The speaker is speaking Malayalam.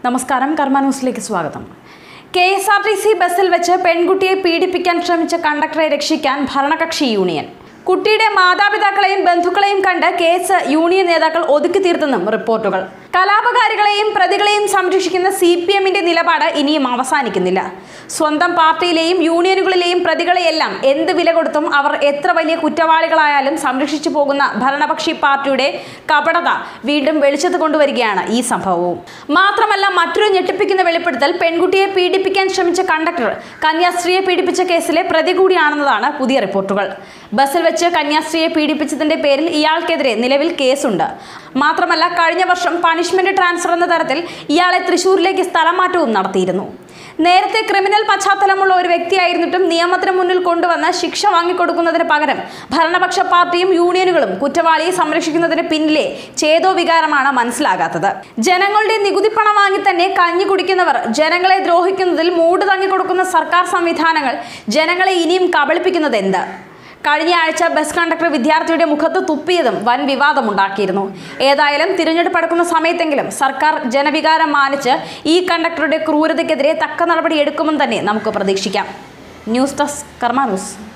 നമസ്കാരം, കർമ്മ ന്യൂസിലേക്ക് സ്വാഗതം. KSRTC ബസ്സിൽ വെച്ച് പെൺകുട്ടിയെ പീഡിപ്പിക്കാൻ ശ്രമിച്ച കണ്ടക്ടറെ രക്ഷിക്കാൻ ഭരണകക്ഷി യൂണിയൻ. കുട്ടിയുടെ മാതാപിതാക്കളെയും ബന്ധുക്കളെയും കണ്ട് കേസ് യൂണിയൻ നേതാക്കൾ ഒതുക്കി തീർത്തെന്നും റിപ്പോർട്ടുകൾ. കലാപകാരികളെയും പ്രതികളെയും സംരക്ഷിക്കുന്ന CPMന്റെ നിലപാട് ഇനിയും അവസാനിക്കുന്നില്ല. സ്വന്തം പാർട്ടിയിലെയും യൂണിയനുകളിലെയും പ്രതികളെയെല്ലാം എന്ത് വില കൊടുത്തും അവർ എത്ര വലിയ കുറ്റവാളികളായാലും സംരക്ഷിച്ചു പോകുന്ന ഭരണപക്ഷി പാർട്ടിയുടെ കപടത വീണ്ടും വെളിച്ചത്ത് കൊണ്ടുവരികയാണ് ഈ സംഭവവും. മാത്രമല്ല, മറ്റൊരു ഞെട്ടിപ്പിക്കുന്ന വെളിപ്പെടുത്തൽ പെൺകുട്ടിയെ പീഡിപ്പിക്കാൻ ശ്രമിച്ച കണ്ടക്ടർ കന്യാസ്ത്രീയെ പീഡിപ്പിച്ച കേസിലെ പ്രതി കൂടിയാണെന്നതാണ് പുതിയ റിപ്പോർട്ടുകൾ. ബസ്സിൽ വെച്ച് കന്യാസ്ത്രീയെ പീഡിപ്പിച്ചതിന്റെ പേരിൽ ഇയാൾക്കെതിരെ നിലവിൽ കേസുണ്ട്. മാത്രമല്ല, കഴിഞ്ഞ വർഷം പണിഷ്മെന്റ് ട്രാൻസ്ഫർ എന്ന തരത്തിൽ ഇയാളെ തൃശൂരിലേക്ക് സ്ഥലം മാറ്റവും നടത്തിയിരുന്നു. നേരത്തെ ക്രിമിനൽ പശ്ചാത്തലമുള്ള ഒരു വ്യക്തിയായിരുന്നിട്ടും നിയമത്തിന് മുന്നിൽ കൊണ്ടുവന്ന് ശിക്ഷ വാങ്ങിക്കൊടുക്കുന്നതിന് പകരം ഭരണപക്ഷ പാർട്ടിയും യൂണിയനുകളും കുറ്റവാളിയെ സംരക്ഷിക്കുന്നതിന് പിന്നിലെ ചേതോ വികാരമാണ് മനസ്സിലാകാത്തത്. ജനങ്ങളുടെ നികുതി പണം വാങ്ങി തന്നെ കഞ്ഞി കുടിക്കുന്നവർ ജനങ്ങളെ ദ്രോഹിക്കുന്നതിൽ മൂട് തങ്ങിക്കൊടുക്കുന്ന സർക്കാർ സംവിധാനങ്ങൾ ജനങ്ങളെ ഇനിയും കബളിപ്പിക്കുന്നത് എന്ത്? കഴിഞ്ഞ ആഴ്ച ബസ് കണ്ടക്ടർ വിദ്യാർത്ഥിയുടെ മുഖത്ത് തുപ്പിയതും വൻ വിവാദമുണ്ടാക്കിയിരുന്നു. ഏതായാലും തിരഞ്ഞെടുപ്പ് അടുക്കുന്ന സമയത്തെങ്കിലും സർക്കാർ ജനവികാരം മാനിച്ച് ഈ കണ്ടക്ടറുടെ ക്രൂരതയ്ക്കെതിരെ തക്ക നടപടി എടുക്കുമെന്ന് തന്നെ നമുക്ക് പ്രതീക്ഷിക്കാം. ന്യൂസ് ഡെസ്ക്, കർമ്മ ന്യൂസ്.